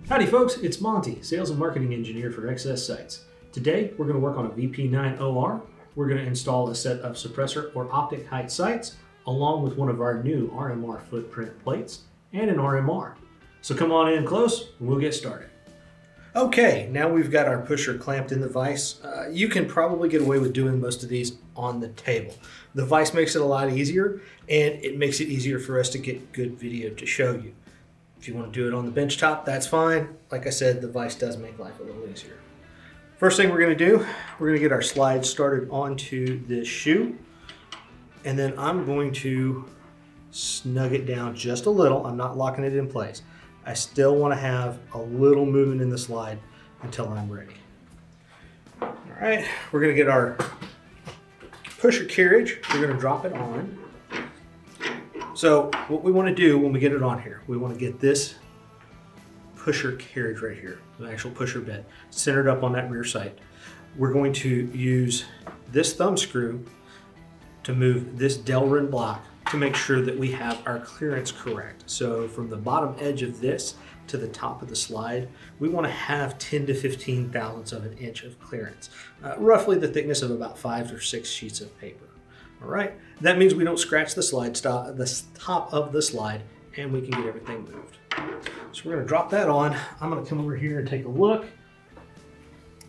Howdy folks, it's Monty, Sales and Marketing Engineer for XS Sights. Today we're going to work on a VP9 OR. We're going to install a set of suppressor or optic height sights along with one of our new RMR footprint plates and an RMR. So come on in close and we'll get started. Okay, now we've got our pusher clamped in the vise. You can probably get away with doing most of these on the table. The vise makes it a lot easier, and it makes it easier for us to get good video to show you. If you want to do it on the bench top, that's fine. Like I said, the vise does make life a little easier. First thing we're going to do, we're going to get our slide started onto this shoe. And then I'm going to snug it down just a little. I'm not locking it in place. I still want to have a little movement in the slide until I'm ready. All right, we're going to get our pusher carriage. We're going to drop it on. So what we want to do when we get it on here, we want to get this pusher carriage right here, the actual pusher bit, centered up on that rear sight. We're going to use this thumb screw to move this Delrin block to make sure that we have our clearance correct. So from the bottom edge of this to the top of the slide, we want to have 10 to 15 thousandths of an inch of clearance, roughly the thickness of about 5 or 6 sheets of paper. All right, that means we don't scratch the top of the slide, and we can get everything moved. So we're going to drop that on. I'm going to come over here and take a look.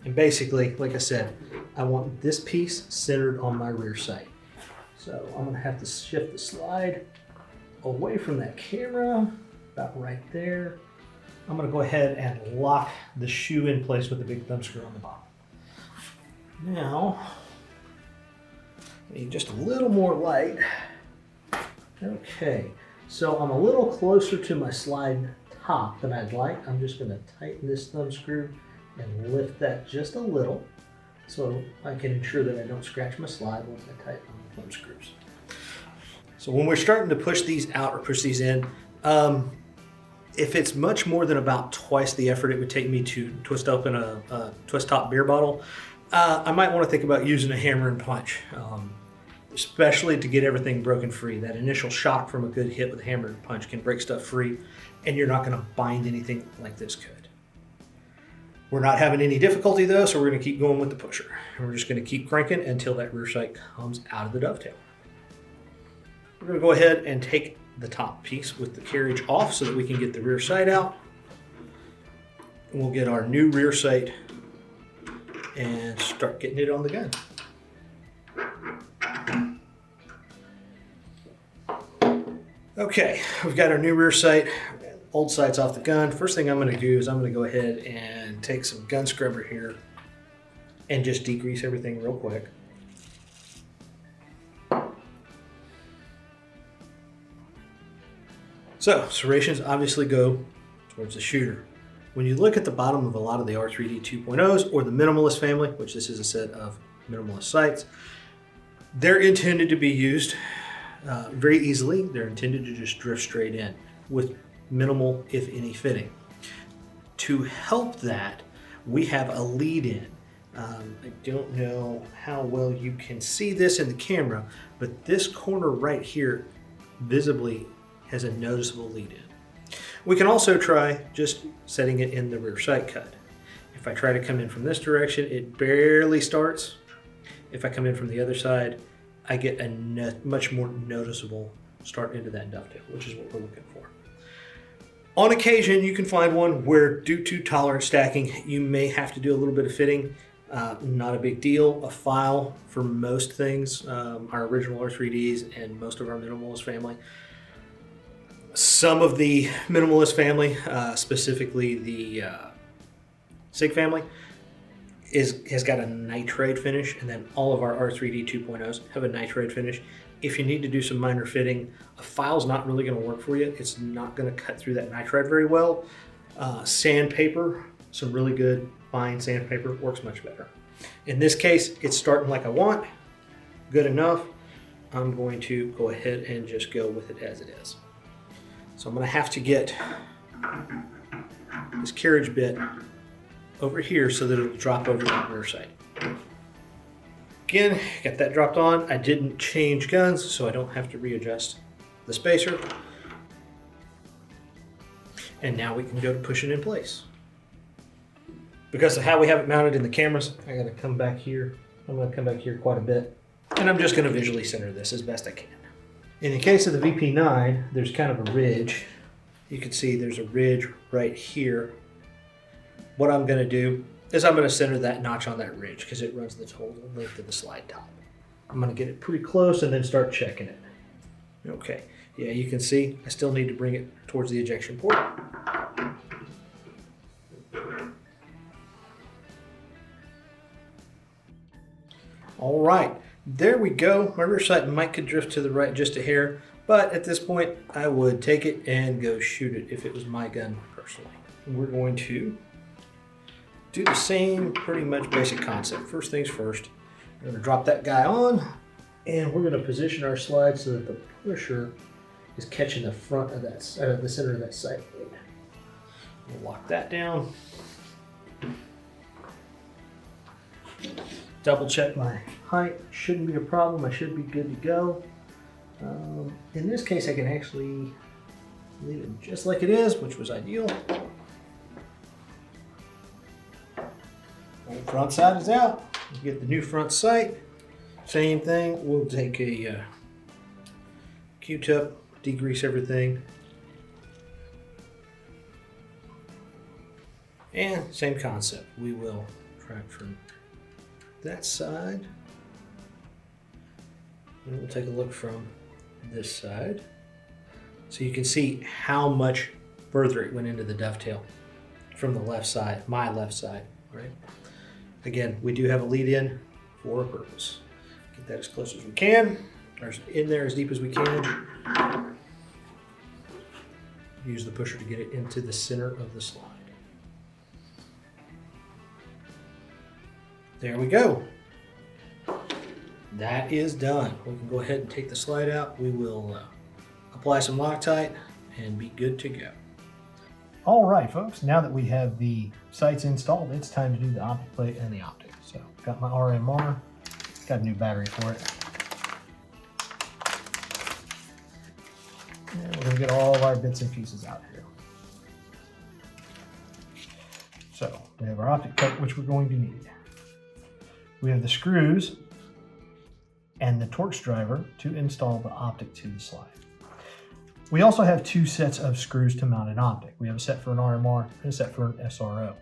And basically, like I said, I want this piece centered on my rear sight. So I'm going to have to shift the slide away from that camera, about right there. I'm going to go ahead and lock the shoe in place with the big thumb screw on the bottom. Now, need just a little more light. Okay, so I'm a little closer to my slide top than I'd like. I'm just going to tighten this thumb screw and lift that just a little so I can ensure that I don't scratch my slide once I tighten on the thumb screws. So when we're starting to push these out or push these in, if it's much more than about twice the effort it would take me to twist open a twist top beer bottle, I might want to think about using a hammer and punch, especially to get everything broken free. That initial shock from a good hit with a hammer and punch can break stuff free, and you're not going to bind anything like this could. We're not having any difficulty though, so we're going to keep going with the pusher. And we're just going to keep cranking until that rear sight comes out of the dovetail. We're going to go ahead and take the top piece with the carriage off so that we can get the rear sight out. And we'll get our new rear sight and start getting it on the gun. Okay, we've got our new rear sight, old sights off the gun. First thing I'm going to do is I'm going to go ahead and take some gun scrubber here and just degrease everything real quick. So serrations obviously go towards the shooter. When you look at the bottom of a lot of the R3D 2.0s or the Minimalist family, which this is a set of Minimalist sights, they're intended to be used very easily. They're intended to just drift straight in with minimal, if any, fitting. To help that, we have a lead in. I don't know how well you can see this in the camera, but this corner right here visibly has a noticeable lead in. We can also try just setting it in the rear sight cut. If I try to come in from this direction, it barely starts. If I come in from the other side, I get a much more noticeable start into that dovetail, which is what we're looking for. On occasion, you can find one where, due to tolerance stacking, you may have to do a little bit of fitting. Not a big deal. A file for most things, our original R3Ds and most of our Minimalist family. Some of the Minimalist family, specifically the SIG family, has got a nitride finish, and then all of our R3D 2.0s have a nitride finish. If you need to do some minor fitting, a file's not really going to work for you. It's not going to cut through that nitride very well. Sandpaper, some really good fine sandpaper, works much better. In this case, it's starting like I want, good enough. I'm going to go ahead and just go with it as it is. So I'm going to have to get this carriage bit over here so that it'll drop over the rear sight. Again, got that dropped on. I didn't change guns, so I don't have to readjust the spacer. And now we can go to push it in place. Because of how we have it mounted in the cameras, I gotta come back here. I'm gonna come back here quite a bit. And I'm just gonna visually center this as best I can. In the case of the VP9, there's kind of a ridge. You can see there's a ridge right here. What I'm gonna do is I'm gonna center that notch on that ridge because it runs the whole length of the slide top. I'm gonna get it pretty close and then start checking it. Okay, yeah, you can see I still need to bring it towards the ejection port. All right, there we go. My rear sight might could drift to the right just a hair, but at this point, I would take it and go shoot it if it was my gun personally. We're going to do the same pretty much basic concept. First things first, we're gonna drop that guy on, and we're gonna position our slide so that the pusher is catching the front of that, the center of that sight blade. We'll lock that down. Double check my height. Shouldn't be a problem. I should be good to go. In this case, I can actually leave it just like it is, which was ideal. Old front side is out. You get the new front sight. Same thing. We'll take a Q-tip, degrease everything. And same concept. We will track from that side, and we'll take a look from this side so you can see how much further it went into the dovetail from the left side, my left side, right? Again, we do have a lead in for a purpose. Get that as close as we can, or in there as deep as we can. Use the pusher to get it into the center of the slide. There we go. That is done. We can go ahead and take the slide out. We will apply some Loctite and be good to go. All right, folks, now that we have the sights installed, it's time to do the optic plate and the optic. So, got my RMR, got a new battery for it. And we're gonna get all of our bits and pieces out here. So, we have our optic plate, which we're going to need. We have the screws and the Torx driver to install the optic to the slide. We also have two sets of screws to mount an optic. We have a set for an RMR and a set for an SRO.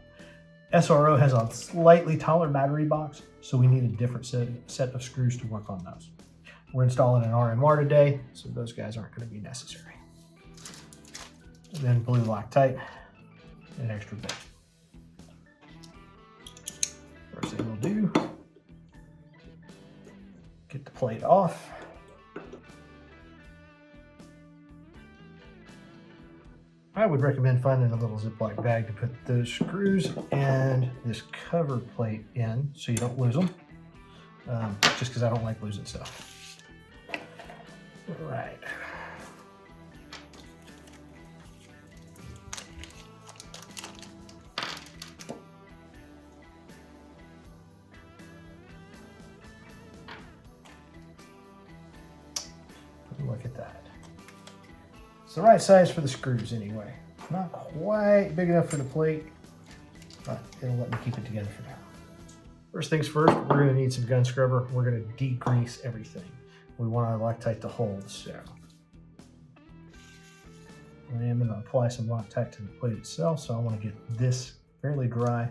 SRO has a slightly taller battery box, so we need a different set of screws to work on those. We're installing an RMR today, so those guys aren't going to be necessary. And then blue Loctite and extra bit. First thing we'll do, get the plate off. I would recommend finding a little Ziploc bag to put those screws and this cover plate in so you don't lose them, just because I don't like losing stuff. All right. Look at that. It's the right size for the screws anyway. Not quite big enough for the plate, but it'll let me keep it together for now. First things first, we're going to need some gun scrubber. We're going to degrease everything. We want our Loctite to hold, so I am going to apply some Loctite to the plate itself, so I want to get this fairly dry,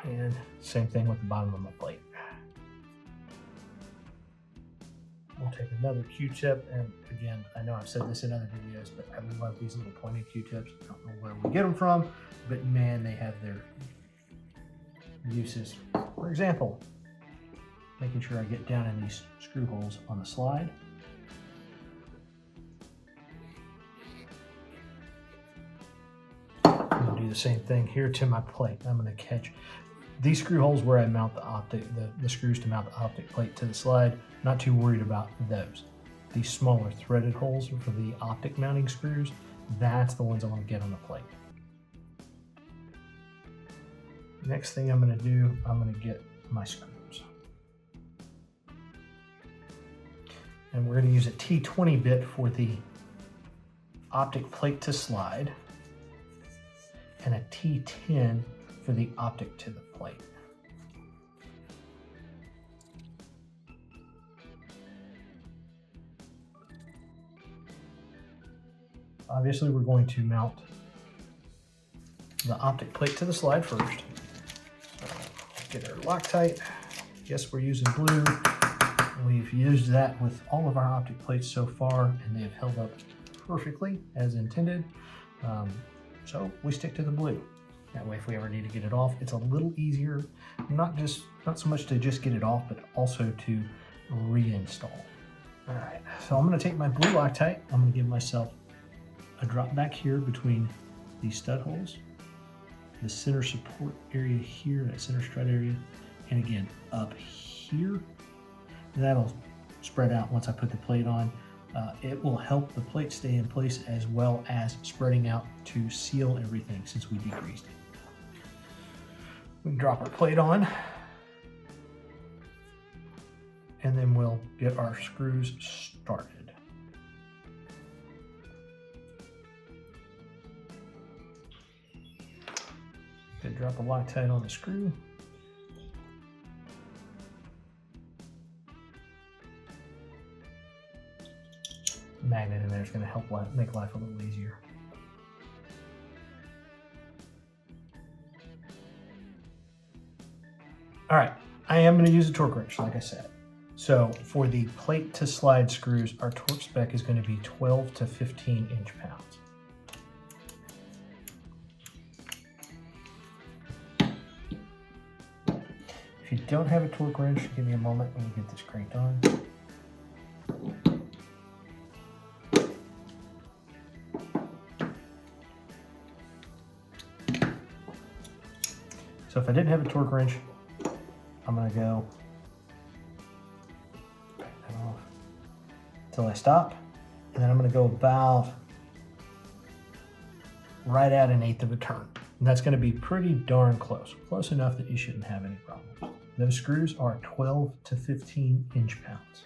and same thing with the bottom of my plate. We'll take another Q-tip, and again, I know I've said this in other videos, but I love these little pointed Q-tips. I don't know where we get them from, but man, they have their uses. For example, making sure I get down in these screw holes on the slide. I'm going to do the same thing here to my plate. I'm going to catch these screw holes where I mount the optic, the screws to mount the optic plate to the slide. Not too worried about those. These smaller threaded holes for the optic mounting screws, that's the ones I want to get on the plate. Next thing I'm going to do, I'm going to get my screws. And we're going to use a T20 bit for the optic plate to slide, and a T10 for the optic to the plate. Obviously, we're going to mount the optic plate to the slide first. Get our Loctite. Yes, we're using blue. We've used that with all of our optic plates so far, and they have held up perfectly as intended. So we stick to the blue. That way, if we ever need to get it off, it's a little easier. Not so much to just get it off, but also to reinstall. All right, so I'm going to take my blue Loctite. I'm going to give myself a drop back here between these stud holes, the center support area here, that center strut area, and again up here. That'll spread out once I put the plate on. It will help the plate stay in place as well as spreading out to seal everything since we degreased it. We can drop our plate on, and then we'll get our screws started. Good, drop a Loctite on the screw. Magnet in there is going to help make life a little easier. All right, I am going to use a torque wrench, like I said. So for the plate to slide screws, our torque spec is going to be 12 to 15 inch-pounds. If you don't have a torque wrench, give me a moment and we'll get this cranked on. So if I didn't have a torque wrench, I'm going to go back that off until I stop, and then I'm going to go about right at 1/8 of a turn. And that's going to be pretty darn close enough that you shouldn't have any problems. Those screws are 12 to 15 inch-pounds.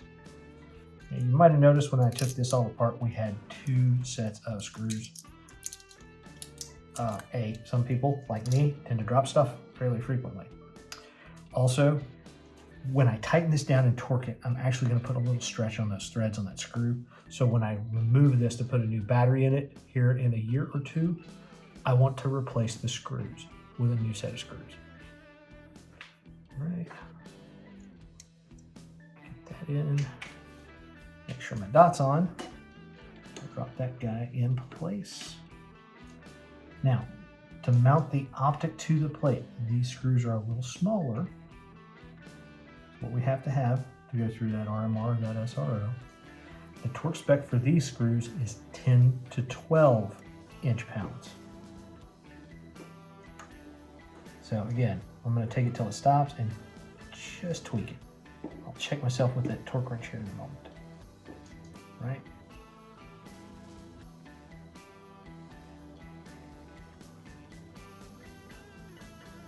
You might have noticed when I took this all apart, we had 2 sets of screws. Some people, like me, tend to drop stuff fairly frequently. Also, when I tighten this down and torque it, I'm actually going to put a little stretch on those threads on that screw. So when I remove this to put a new battery in it here in a year or two, I want to replace the screws with a new set of screws. All right. Get that in. Make sure my dot's on. Drop that guy in place. Now, to mount the optic to the plate, these screws are a little smaller. What we have to go through that RMR, that SRO. The torque spec for these screws is 10 to 12 inch-pounds. So again, I'm going to take it till it stops and just tweak it. I'll check myself with that torque wrench here in a moment. Right?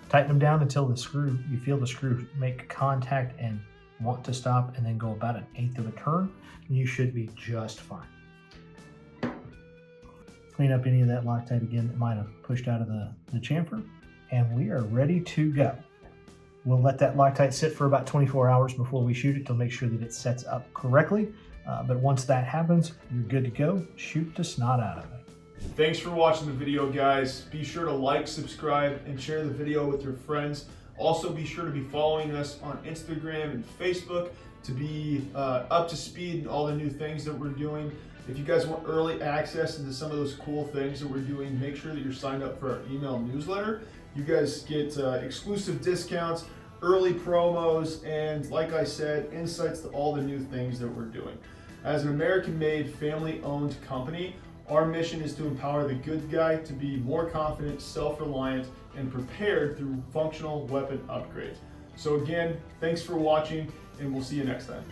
Tighten them down until you feel the screw make contact and want to stop, and then go about 1/8 of a turn, and you should be just fine. Clean up any of that Loctite again that might have pushed out of the chamfer, and we are ready to go. We'll let that Loctite sit for about 24 hours before we shoot it to make sure that it sets up correctly. But once that happens, you're good to go. Shoot the snot out of it. Thanks for watching the video, guys. Be sure to like, subscribe, and share the video with your friends. Also, be sure to be following us on Instagram and Facebook to be up to speed in all the new things that we're doing. If you guys want early access into some of those cool things that we're doing, make sure that you're signed up for our email newsletter. You guys get exclusive discounts, early promos, and like I said, insights to all the new things that we're doing. As an American-made, family-owned company, our mission is to empower the good guy to be more confident, self-reliant, and prepared through functional weapon upgrades. So again, thanks for watching, and we'll see you next time.